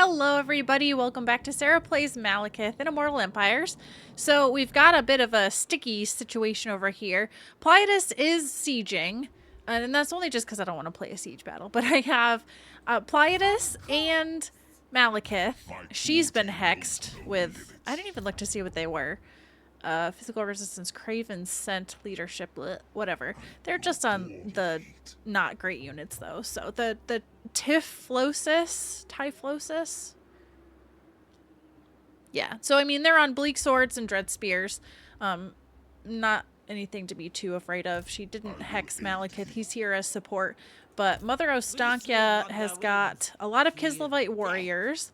Hello everybody, welcome back to Sarah Plays Malekith in Immortal Empires. So we've got a bit of a sticky situation over here. Pliatus is sieging, and that's only just because I don't want to play a siege battle, but I have Pliatus and Malekith. She's been hexed with, I didn't even look to see what they were. Physical resistance, Craven, Scent, Leadership, whatever. They're just on the not great units though. So the Typhlosis? Yeah. So I mean they're on Bleak Swords and Dread Spears. Not anything to be too afraid of. She didn't hex Malekith. He's here as support. But Mother Ostankia has got a lot of Kislevite warriors.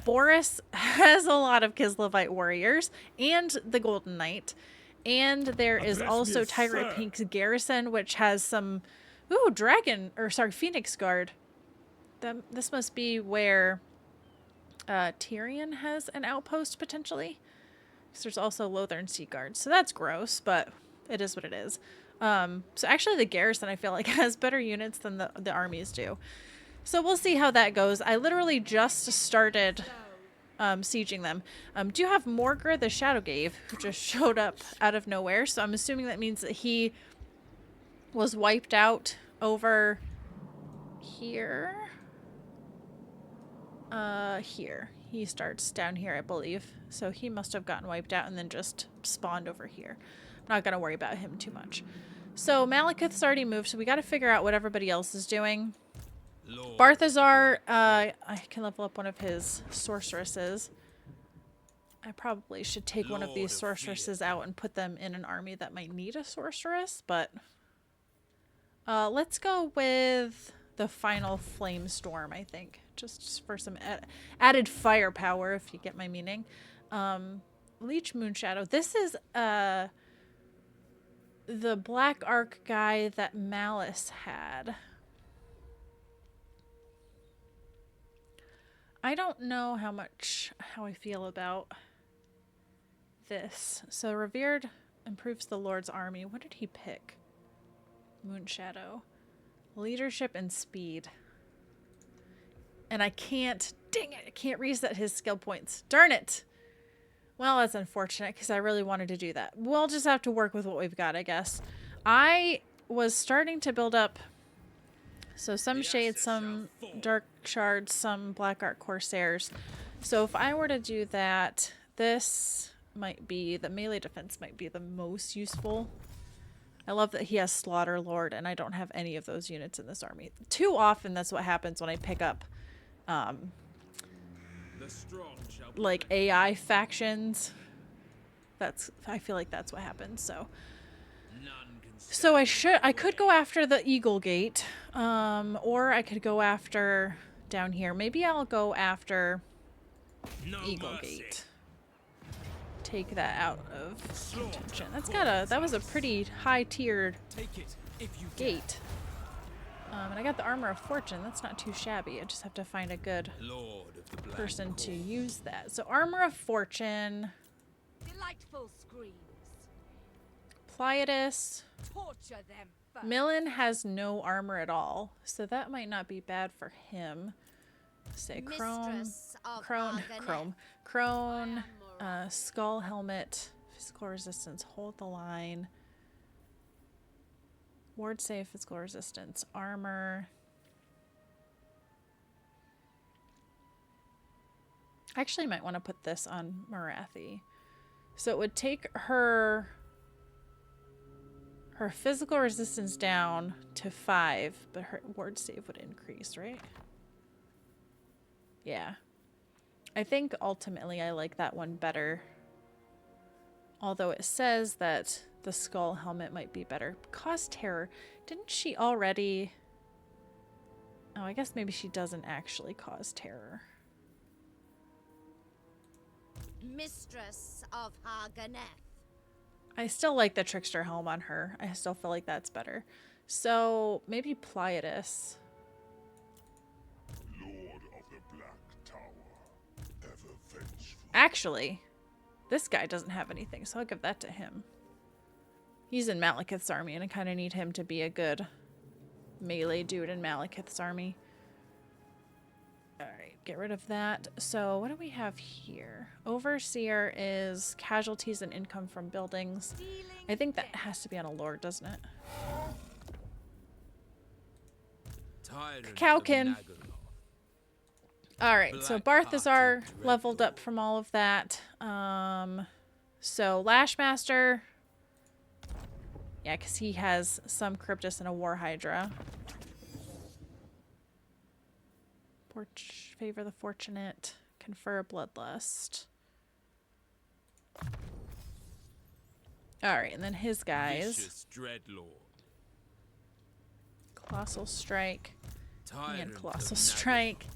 Boris has a lot of Kislevite warriors and the Golden Knight. And there is also Tyrant Pink's garrison, which has some Phoenix Guard. This must be where Tyrion has an outpost potentially. Because there's also Lothern Sea Guards. So that's gross, but it is what it is. So actually the garrison I feel like has better units than the armies do. So we'll see how that goes. I literally just started sieging them. Do you have Morgr the Shadowgave who just showed up out of nowhere? So I'm assuming that means that he was wiped out over here. Here. He starts down here, I believe. So he must have gotten wiped out and then just spawned over here. I'm not going to worry about him too much. So Malekith's already moved, so we got to figure out what everybody else is doing. Barthazar, I can level up one of his sorceresses. I probably should take one of these sorceresses out and put them in an army that might need a sorceress, but let's go with the final flame storm, I think, just for some added firepower, if you get my meaning. Leech Moonshadow. This is the Black Arc guy that Malice had. I don't know how I feel about this. So Revered improves the Lord's army. What did he pick? Moonshadow. Leadership and speed. And I can't, dang it, I can't reset his skill points. Darn it. Well, that's unfortunate because I really wanted to do that. We'll just have to work with what we've got, I guess. I was starting to build up, so some Shades, some Dark Shards, some Black Arc Corsairs. So if I were to do that, this might be, the melee defense might be the most useful. I love that he has Slaughter Lord, and I don't have any of those units in this army. Too often, that's what happens when I pick up, like AI factions. I feel like that's what happens. So I could go after the Eagle Gate, or I could go after down here. Maybe I'll go after Eagle Gate. Take that out of contention. That was a pretty high tiered gate. And I got the Armor of Fortune. That's not too shabby. I just have to find a good person to use that. So Armor of Fortune. Delightful screams. Pliatus. Torture them first. Millen has no armor at all, so that might not be bad for him. Say Crone, Skull Helmet, Physical Resistance, Hold the Line, Ward Save, Physical Resistance, Armor. I actually might want to put this on Marathi. So it would take her physical resistance down to 5, but her ward save would increase, right? Yeah. I think ultimately I like that one better. Although it says that the skull helmet might be better. Cause terror. Didn't she already... Oh, I guess maybe she doesn't actually cause terror. Mistress of Haganeth. I still like the Trickster helm on her. I still feel like that's better. So maybe Pliatus. Lord of the Black Tower, ever vengeful. Actually, this guy doesn't have anything, so I'll give that to him. He's in Malekith's army, and I kind of need him to be a good melee dude in Malekith's army. Alright. get rid of that. So what do we have here? Overseer is casualties and income from buildings. I think that has to be on a lord, doesn't it? Cacao-kin. Alright, so Barthazar leveled up from all of that. So Lashmaster. Yeah, because he has some Cryptus and a War Hydra. Favor the fortunate. Confer bloodlust. Alright, and then his guys. Colossal Strike. And Colossal Strike.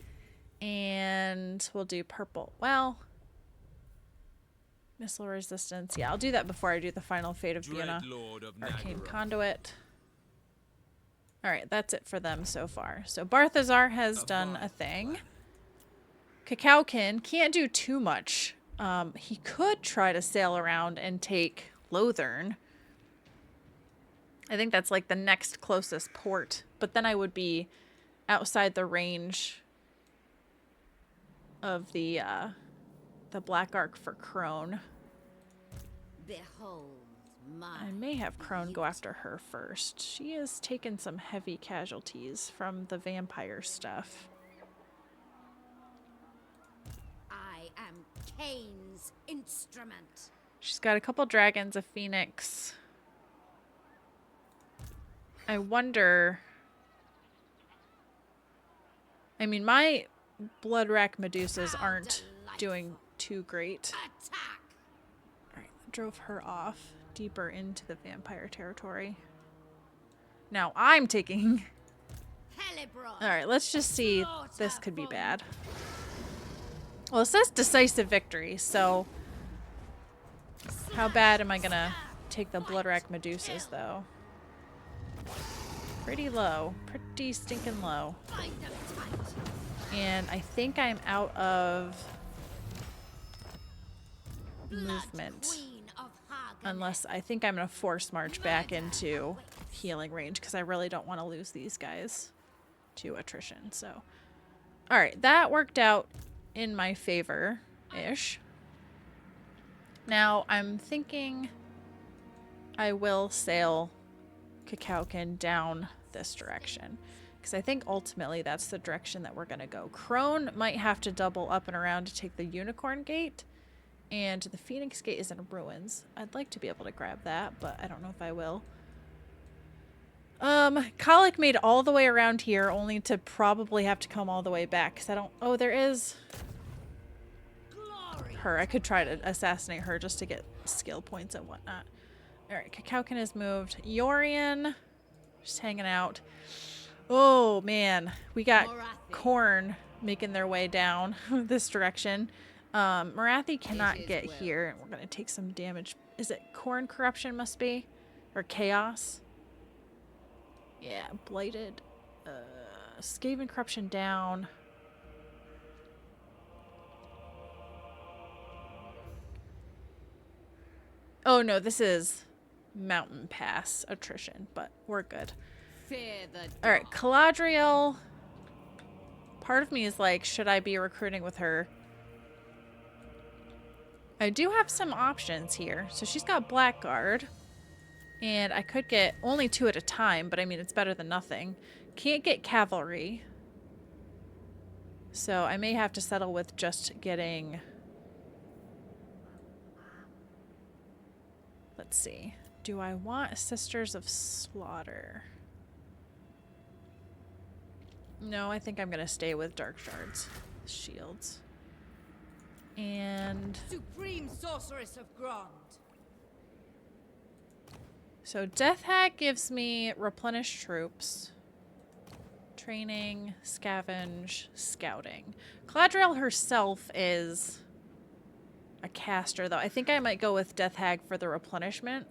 And we'll do purple. Well, missile resistance. Yeah, I'll do that before I do the final fate of Buna. Arcane Conduit. Alright, that's it for them so far. So Barthazar has done a thing. Cacao-kin can't do too much. He could try to sail around and take Lothern. I think that's like the next closest port. But then I would be outside the range of the Black Ark for Crone. Behold my I may have Crone go after her first. She has taken some heavy casualties from the vampire stuff. I am Cain's instrument. She's got a couple dragons, a phoenix. I wonder... I mean, my Bloodrack Medusas aren't doing too great. Attack! Alright, drove her off deeper into the vampire territory. Now I'm taking... Alright, let's just see. This could be bad. Well, it says decisive victory, so... How bad am I gonna take the Bloodrack Medusas, though? Pretty low. Pretty stinking low. And I think I'm out of movement. Unless I think I'm going to force march back into healing range because I really don't want to lose these guys to attrition. So, alright, that worked out in my favor-ish. Now, I'm thinking I will sail Cacao-kin down this direction. Because I think ultimately that's the direction that we're going to go. Crone might have to double up and around to take the Unicorn Gate. And the Phoenix Gate is in ruins. I'd like to be able to grab that, but I don't know if I will. Colic made all the way around here, only to probably have to come all the way back. Because I don't... Oh, there is... her. I could try to assassinate her just to get skill points and whatnot. Alright, Cacao-kin has moved. Yorian, just hanging out. Oh, man. We got Khorne making their way down this direction. Morathi cannot get here. We're going to take some damage. Is it Khorne Corruption must be? Or Chaos? Yeah, Blighted. Skaven Corruption down. Oh, no, this is Mountain Pass attrition, but we're good. Alright, Caladriel. Part of me is like, should I be recruiting with her? I do have some options here. So she's got Blackguard. And I could get only 2 at a time, but I mean, it's better than nothing. Can't get Cavalry. So I may have to settle with just getting... Let's see. Do I want Sisters of Slaughter? No, I think I'm going to stay with Dark Shards. Shields. And... Supreme Sorceress of Grond. So Death Hag gives me Replenish Troops. Training, Scavenge, Scouting. Caladriel herself is a caster, though. I think I might go with Death Hag for the replenishment.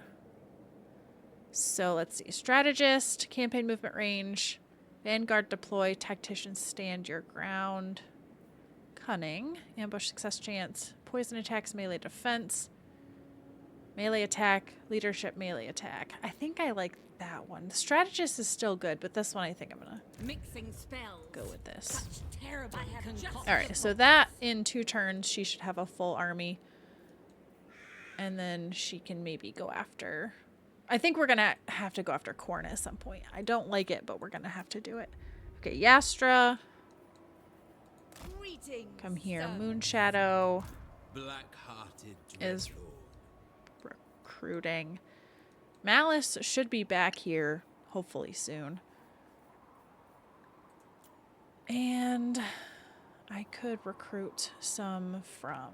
So let's see. Strategist, Campaign Movement Range... Vanguard deploy, Tactician stand your ground. Cunning, ambush success chance, poison attacks, melee defense. Melee attack, leadership, melee attack. I think I like that one. The strategist is still good, but this one I think I'm gonna Mixing spells. go with this. Such terrible All right, so that in 2 turns she should have a full army, and then she can maybe go after. I think we're gonna have to go after Khorne at some point. I don't like it, but we're gonna have to do it. Okay, Yastra, Greetings, come here. sir. Moonshadow Black-hearted is dreadlord. recruiting. Malice should be back here hopefully soon. And I could recruit some from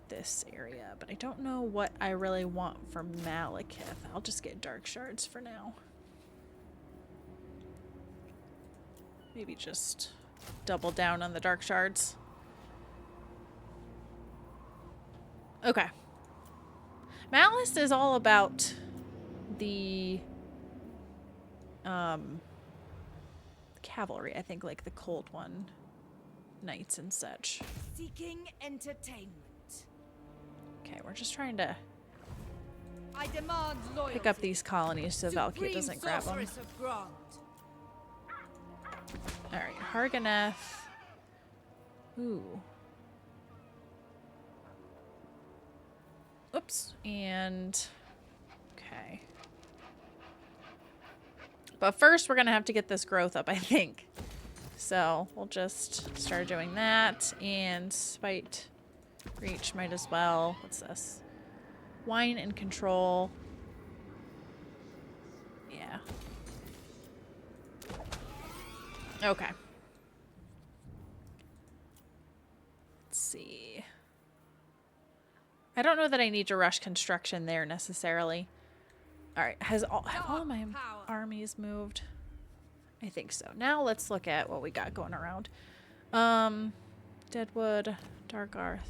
this area, but I don't know what I really want from Malekith. I'll just get dark shards for now. Maybe just double down on the dark shards. Okay. Malice is all about the cavalry, I think, like the cold one knights and such. Seeking entertainment. Okay, we're just trying to I demand loyalty. pick up these colonies so Valkyrie Supreme doesn't grab them. sorceress of Grant. Alright, Harganeth. Ooh. Oops. And okay. But first we're gonna have to get this growth up, I think. So we'll just start doing that. And Spite Reach might as well. What's this? Wine and Control. Yeah. Okay. Let's see. I don't know that I need to rush construction there necessarily. Alright, have all my armies moved? I think so. Now let's look at what we got going around. Deadwood, Dargoth.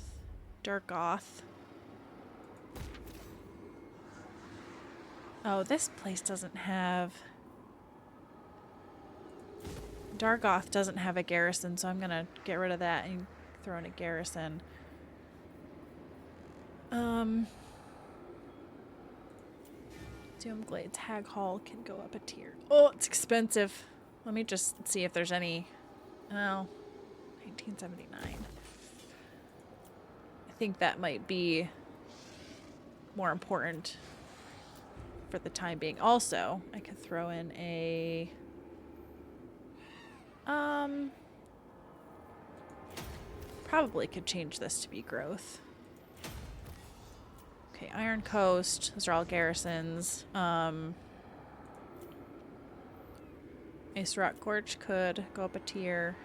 Oh, this place doesn't have... Dargoth doesn't have a garrison, so I'm gonna get rid of that and throw in a garrison. Doomglades Hag Hall can go up a tier. Oh, it's expensive. Let me just see if there's any... Oh, 1979. I think that might be more important for the time being. Also, I could throw in a... Probably could change this to be growth. Okay, Iron Coast. Those are all garrisons. Ace Rock Gorge could go up a tier.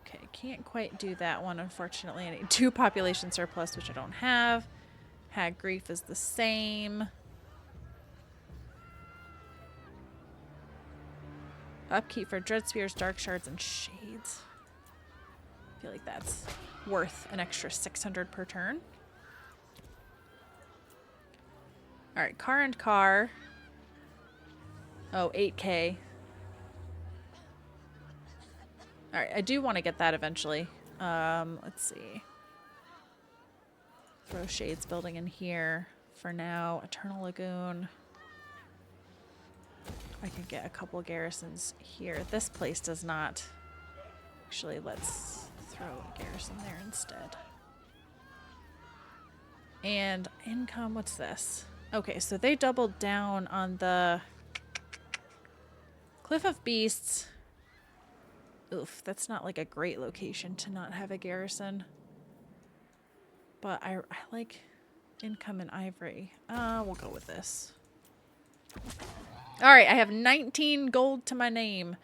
Okay, can't quite do that one, unfortunately. I need 2 population surplus, which I don't have. Hag Grief is the same. Upkeep for Dread Spears, Dark Shards, and Shades. I feel like that's worth an extra 600 per turn. Alright, Car and Car. Oh, 8k. Alright, I do want to get that eventually. Let's see. Throw Shades building in here for now. Eternal Lagoon. I could get a couple garrisons here. This place does not. Actually, let's throw a garrison there instead. And income, what's this? Okay, so they doubled down on the Cliff of Beasts. Oof, that's not like a great location to not have a garrison. But I like income and ivory. We'll go with this. Alright, I have 19 gold to my name.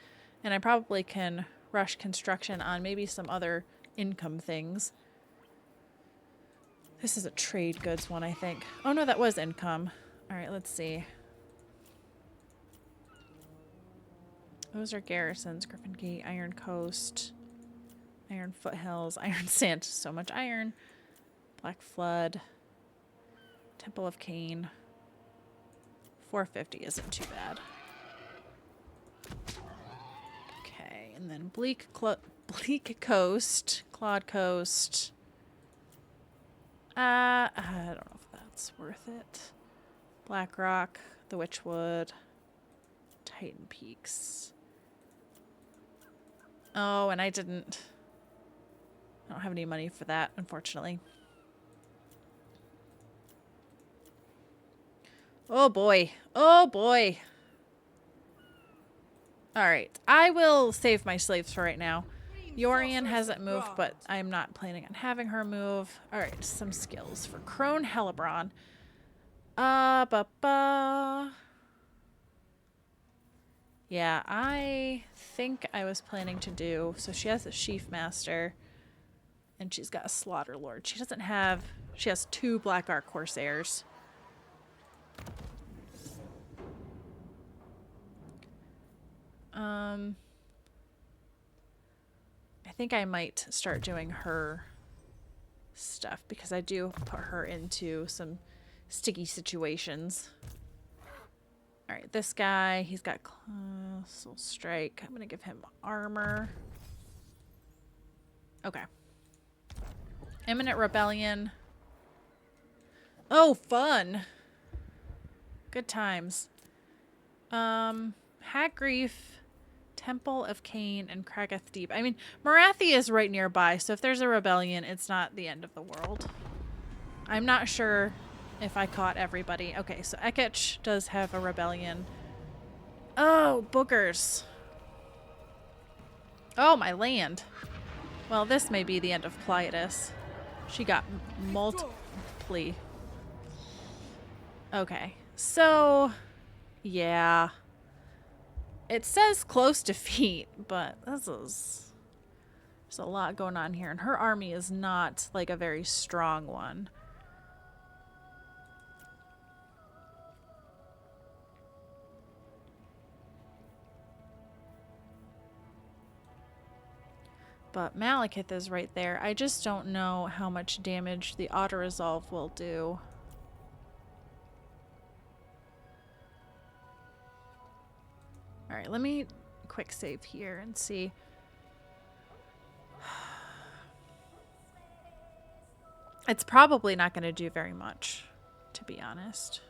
And I probably can rush construction on maybe some other income things. This is a trade goods one, I think. Oh no, that was income. Alright, let's see. Those are garrisons. Griffin Gate, Iron Coast, Iron Foothills, Iron Sand. So much iron. Black Flood. Temple of Cain. 450 isn't too bad. Okay, and then Bleak Bleak Coast, Claude Coast. I don't know if that's worth it. Black Rock, the Witchwood, Titan Peaks. Oh, and I don't have any money for that, unfortunately. Oh boy. Oh boy. Alright, I will save my slaves for right now. Yorian hasn't moved, but I'm not planning on having her move. Alright, some skills for Crone Hellebron. Yeah, I think I was planning to do... So she has a Sheaf Master, and she's got a Slaughter Lord. She doesn't have... She has 2 Black Ark Corsairs. I think I might start doing her stuff because I do put her into some sticky situations. Alright, this guy, he's got Colossal Strike. I'm going to give him armor. Okay. Imminent Rebellion. Oh, fun! Good times. Hagrief, Temple of Cain, and Kragath Deep. I mean, Morathi is right nearby, so if there's a rebellion, it's not the end of the world. I'm not sure if I caught everybody. Okay, so Ekich does have a rebellion. Oh, boogers. Oh, my land. Well, this may be the end of Pliatus. She got multiply. Okay, so... Yeah. It says close defeat, but this is... There's a lot going on here, and her army is not, like, a very strong one. But Malekith is right there. I just don't know how much damage the auto-resolve will do. Alright, let me quick save here and see. It's probably not going to do very much, to be honest.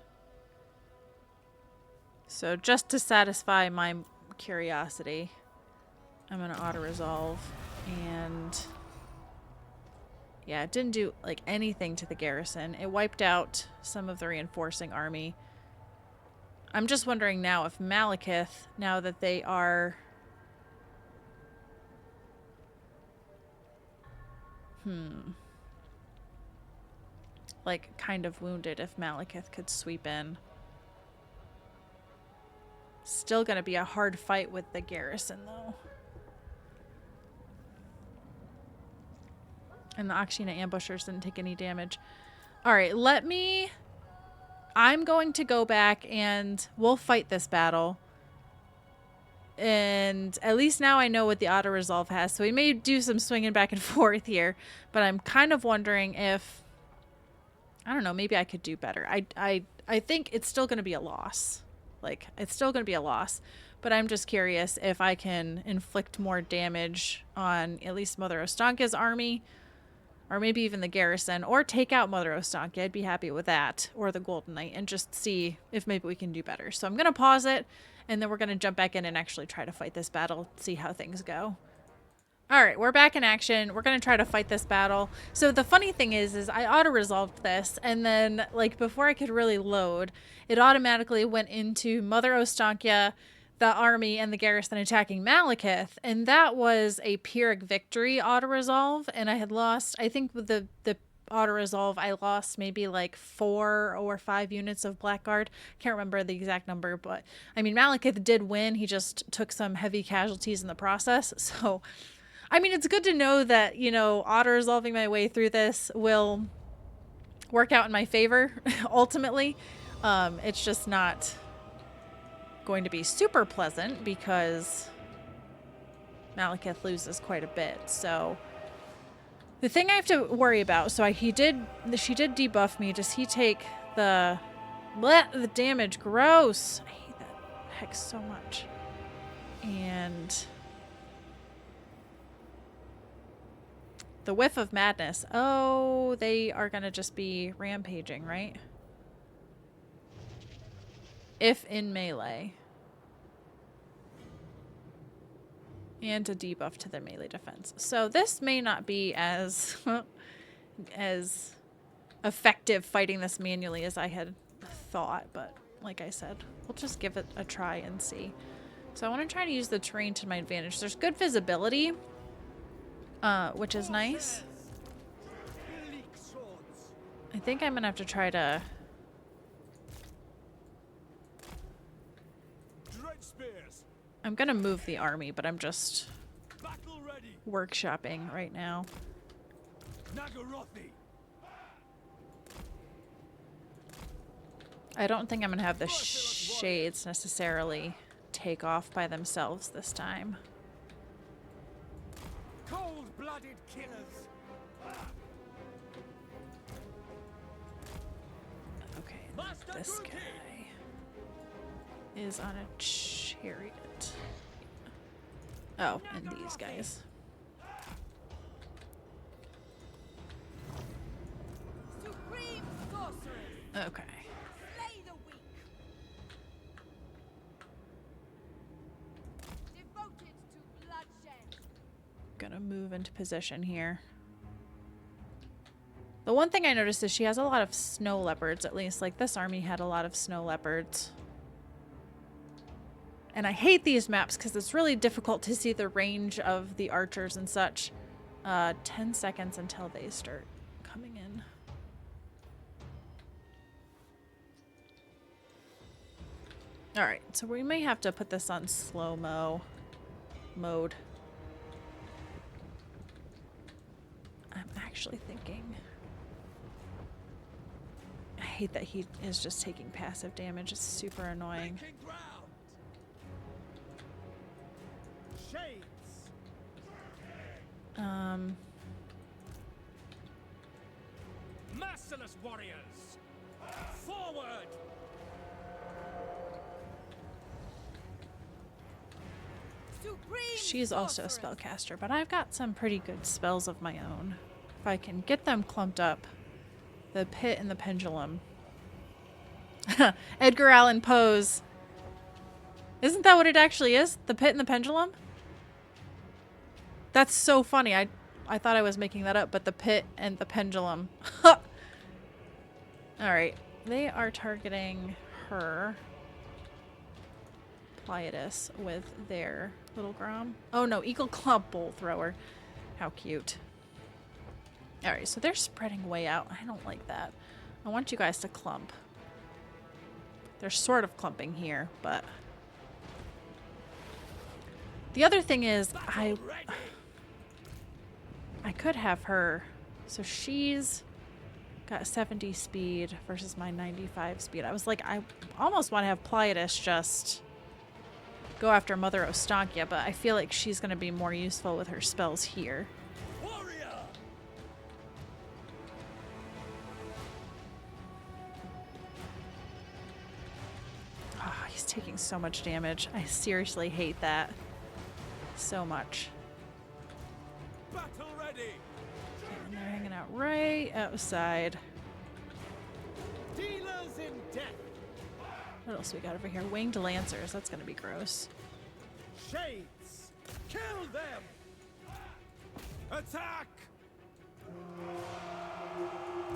So just to satisfy my curiosity, I'm going to auto-resolve. And yeah, it didn't do like anything to the garrison. It wiped out some of the reinforcing army. I'm just wondering now if Malekith, now that they are... like, kind of wounded, if Malekith could sweep in. Still gonna be a hard fight with the garrison, though. And the Akshina ambushers didn't take any damage. Alright, I'm going to go back and we'll fight this battle. And at least now I know what the auto-resolve has. So we may do some swinging back and forth here. But I'm kind of wondering if... I don't know, maybe I could do better. I think it's still going to be a loss. Like, it's still going to be a loss. But I'm just curious if I can inflict more damage on at least Mother Ostanka's army. Or maybe even the garrison. Or take out Mother Ostanka. I'd be happy with that. Or the Golden Knight. And just see if maybe we can do better. So I'm going to pause it. And then we're going to jump back in and actually try to fight this battle. See how things go. Alright, we're back in action. We're going to try to fight this battle. So the funny thing is I auto-resolved this. And then, like, before I could really load, it automatically went into Mother Ostanka, the army, and the garrison attacking Malekith. And that was a Pyrrhic victory auto-resolve. And I had lost, I think with the auto-resolve, I lost maybe like 4 or 5 units of Blackguard. Can't remember the exact number, but I mean, Malekith did win. He just took some heavy casualties in the process. So, I mean, it's good to know that, you know, auto-resolving my way through this will work out in my favor, ultimately. It's just not going to be super pleasant because Malekith loses quite a bit. So the thing I have to worry about, so she did debuff me. Does he take the damage? Gross. I hate that hex so much. And The whiff of madness. Oh, they are gonna just be rampaging, right? If in melee. And a debuff to their melee defense. So this may not be as as effective fighting this manually as I had thought, but like I said, we'll just give it a try and see. So I want to try to use the terrain to my advantage. There's good visibility, which is nice. I think I'm gonna have to try to I'm gonna move the army, but I'm just workshopping right now. I don't think I'm gonna have the shades necessarily take off by themselves this time. Cold-blooded killers. Okay, this guy is on a chariot. Oh, and these guys. Supreme sorceress. Okay. Slay the weak. Devoted to bloodshed. Gonna move into position here. The one thing I noticed is she has a lot of snow leopards, at least. Like, this army had a lot of snow leopards. And I hate these maps because it's really difficult to see the range of the archers and such. 10 seconds until they start coming in. Alright, so we may have to put this on slow-mo mode. I'm actually thinking... I hate that he is just taking passive damage. It's super annoying. Merciless warriors, forward! Supreme She's also a sorceress. spellcaster, but I've got some pretty good spells of my own. If I can get them clumped up. The Pit and the Pendulum. Edgar Allan Poe's. Isn't that what it actually is? The Pit and the Pendulum? That's so funny. I thought I was making that up, but the Pit and the Pendulum. Alright. They are targeting her. Plaitis with their little Grom. Oh no, Eagle Claw Bolt Thrower. How cute. Alright, so they're spreading way out. I don't like that. I want you guys to clump. They're sort of clumping here, but... The other thing is, I could have her... So she's got 70 speed versus my 95 speed. I was like, I almost want to have Plaitis just go after Mother Ostankia, but I feel like she's going to be more useful with her spells here. Oh, he's taking so much damage. I seriously hate that so much. Battle ready. And they're hanging out right outside. Dealers in death. What else we got over here? Winged Lancers. That's going to be gross. Shades. Kill them. Attack.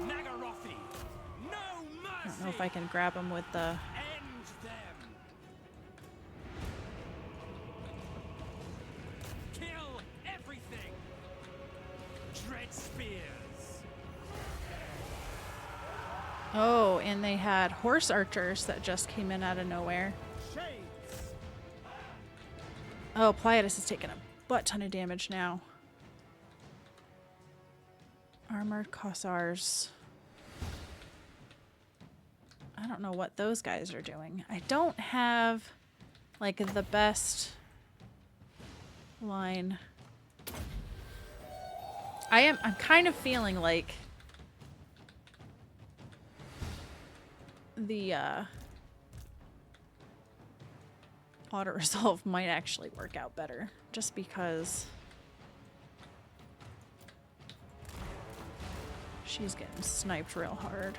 Nagarothi. No mercy. I don't know if I can grab him with the... End them. Kill everything. Dread spears. Oh, and they had horse archers that just came in out of nowhere. Shades. Oh, Plaitis is taking a butt ton of damage now. Armored Kossars. I don't know what those guys are doing. I don't have, like, the best line. I'm kind of feeling like the auto resolve might actually work out better, just because She's getting sniped real hard.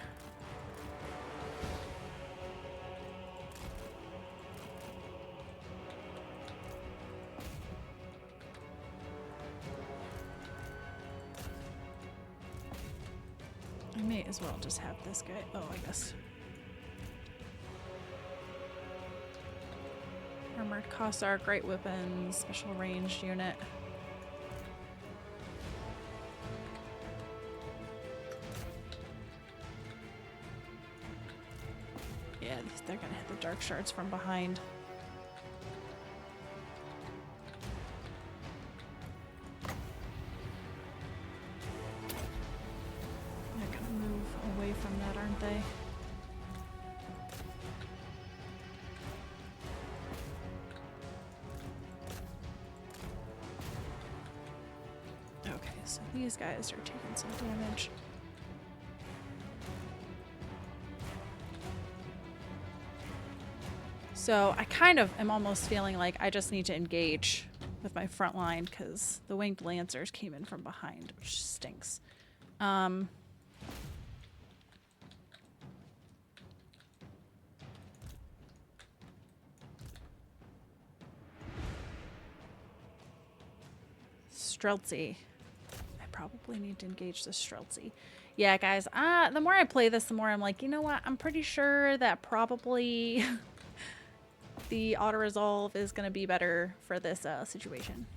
I may as well just have this guy. Oh, I guess. Armored Cossar, great weapons, special ranged unit. Yeah, they're gonna hit the dark shards from behind. They're gonna move away from that, aren't they? Okay, so these guys are taking some damage. So I kind of am almost feeling like I just need to engage with my front line because the winged lancers came in from behind, which stinks. Streltsy. I probably need to engage the Streltsy. Yeah, guys, the more I play this, the more I'm like, you know what? I'm pretty sure that probably the auto-resolve is going to be better for this situation.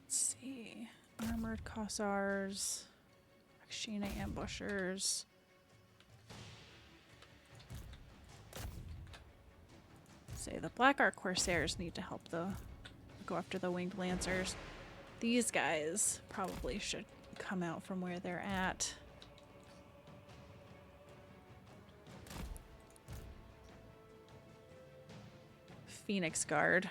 Let's see. Armored Cossars. Akshina Ambushers. Say the Black Ark Corsairs need to help go after the Winged Lancers. These guys probably should come out from where they're at. Phoenix Guard.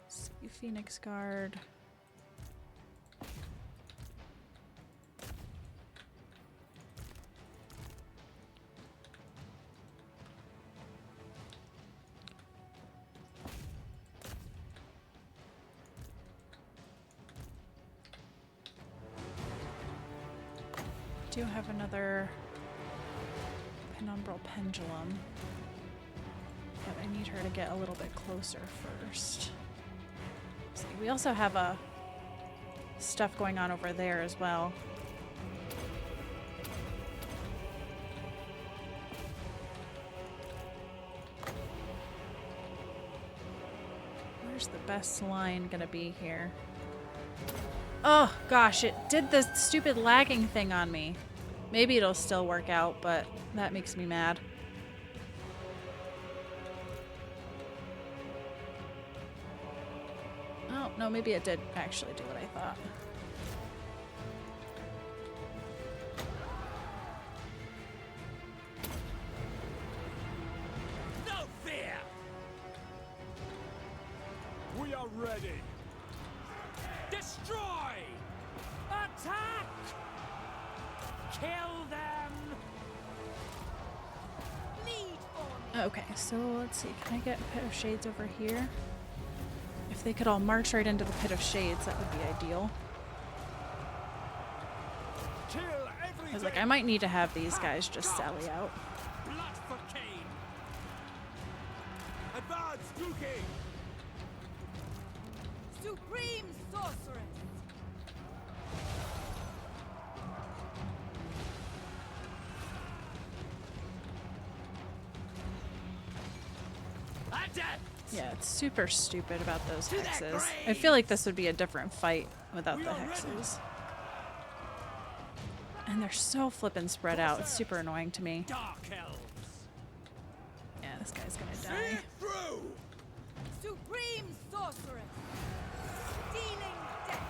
See, Phoenix Guard. Do have another penumbral pendulum, but I need her to get a little bit closer first. See, we also have stuff going on over there as well. Where's the best line gonna be here? Oh gosh, it did this stupid lagging thing on me. Maybe it'll still work out, but that makes me mad. Oh, no, maybe it did actually do what I thought. No fear! We are ready! Destroy! Attack! Kill them! Lead on. Okay, so let's see. Can I get Pit of Shades over here? If they could all march right into the Pit of Shades, that would be ideal. Kill I everything! was like, I might need to have these guys just sally out. Blood for Cain! Advance, Dookie! Supreme sorceress. Adept! Yeah, it's super stupid about those To that hexes. I grave! feel like this would be a different fight without We the are ready. hexes. And they're so flippin' spread out. It's super annoying to me. Dark elves! Yeah, this guy's gonna See die. it through! Supreme sorceress. Dealing death.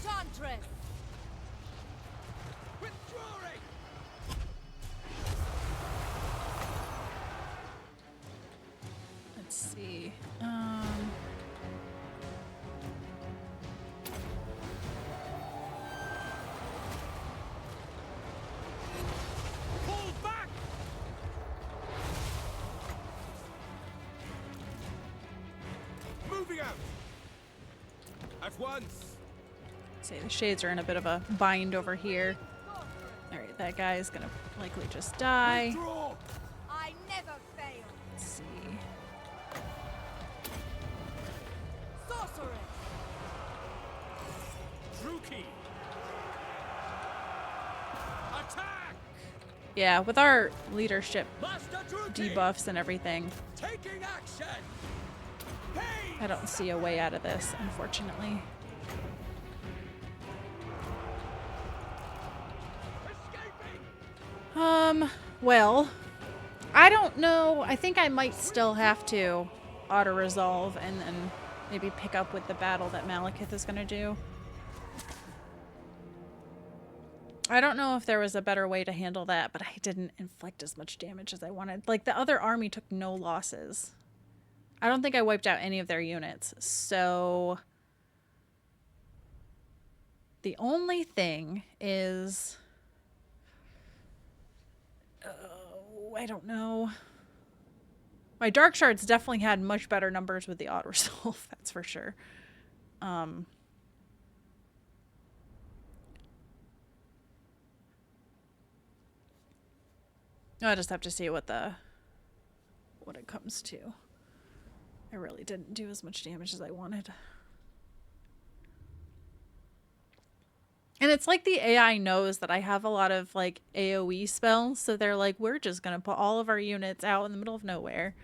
Enchantress. Withdrawing! Let's see. At once. See, the shades are in a bit of a bind over here. Alright, that guy is gonna likely just die. Draw. I never fail. Let's see. Sorceress. Druki. Attack. Yeah, with our leadership Master Druki. debuffs and everything, Taking action. Hey. I don't see a way out of this, unfortunately. Well, I don't know. I think I might still have to auto-resolve and then maybe pick up with the battle that Malekith is going to do. I don't know if there was a better way to handle that, but I didn't inflict as much damage as I wanted. Like, the other army took no losses. I don't think I wiped out any of their units, so the only thing is... I don't know. My Dark Shards definitely had much better numbers with the auto-resolve, that's for sure. I just have to see what it comes to. I really didn't do as much damage as I wanted. And it's like the AI knows that I have a lot of like AoE spells, so they're like, we're just gonna put all of our units out in the middle of nowhere.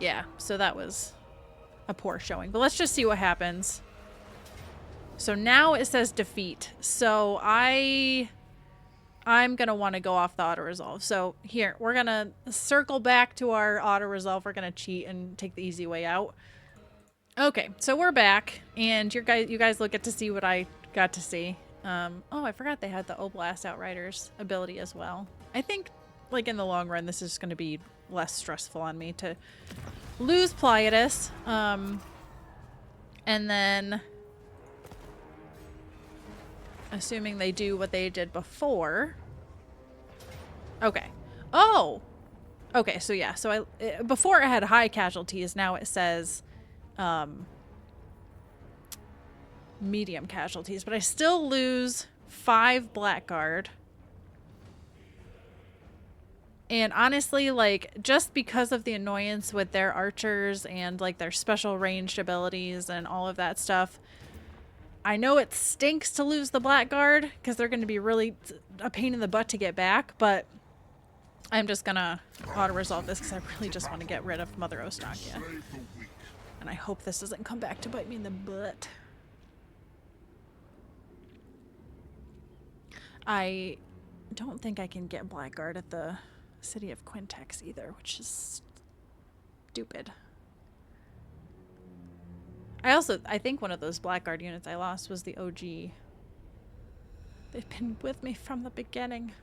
Yeah, so that was a poor showing. But let's just see what happens. So now it says defeat. So I'm going to want to go off the auto-resolve. So here, we're going to circle back to our auto-resolve. We're going to cheat and take the easy way out. Okay, so we're back. And you guys will get to see what I got to see. Oh, I forgot they had the Oblast Outriders ability as well. I think, like, in the long run, this is going to be less stressful on me to lose Plaius. And then... assuming they do what they did before. Okay. Oh! Okay, so yeah. So before it had high casualties, now it says medium casualties. But I still lose 5 Blackguard. And honestly, like, just because of the annoyance with their archers and, like, their special ranged abilities and all of that stuff, I know it stinks to lose the Blackguard because they're going to be really a pain in the butt to get back, but I'm just going to auto-resolve this because I really just want to get rid of Mother Ostakia. And I hope this doesn't come back to bite me in the butt. I don't think I can get Blackguard at the city of Quintex either, which is stupid. I think one of those Blackguard units I lost was the OG. They've been with me from the beginning.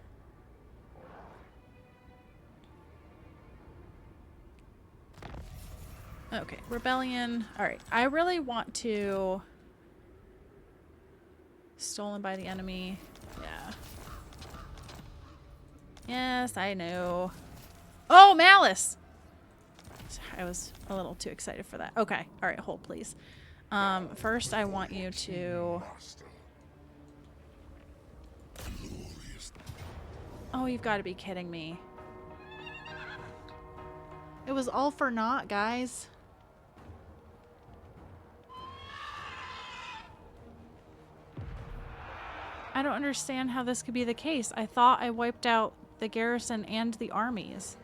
Okay, Rebellion. Alright, I really want to... Stolen by the enemy. Yeah. Yes, I know. Oh, Malice! I was a little too excited for that. Okay. Alright, hold please. First I want you to... Oh, you've got to be kidding me. It was all for naught, guys. I don't understand how this could be the case. I thought I wiped out the garrison and the armies.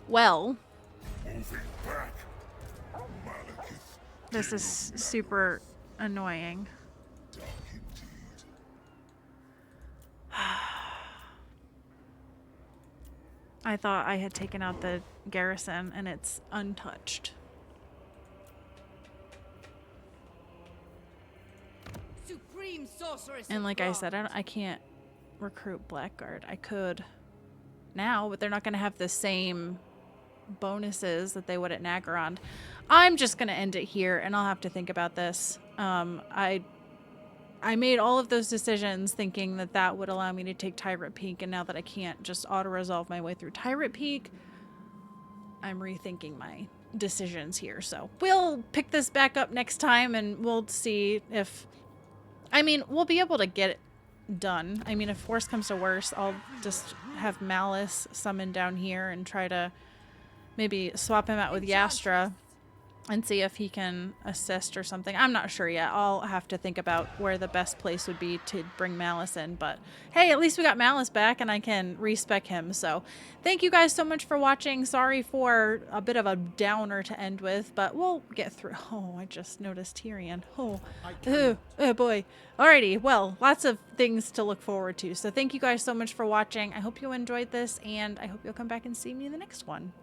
Well, this is super annoying. I thought I had taken out the garrison and it's untouched. Supreme sorceress. And like I said, I can't recruit Blackguard. I could now, but they're not going to have the same bonuses that they would at Nagarond. I'm just going to end it here, and I'll have to think about this. I made all of those decisions thinking that that would allow me to take Tyrant Peak, and now that I can't just auto-resolve my way through Tyrant Peak, I'm rethinking my decisions here. So we'll pick this back up next time, and we'll see if... I mean, we'll be able to get it done. I mean, if worse comes to worse, I'll just have Malice summoned down here and try to maybe swap him out with Yastra and see if he can assist or something. I'm not sure yet. I'll have to think about where the best place would be to bring Malice in. But hey, at least we got Malice back and I can respec him. So thank you guys so much for watching. Sorry for a bit of a downer to end with, but we'll get through. Oh, I just noticed Tyrion. Oh boy. Alrighty, well, lots of things to look forward to. So thank you guys so much for watching. I hope you enjoyed this, and I hope you'll come back and see me in the next one.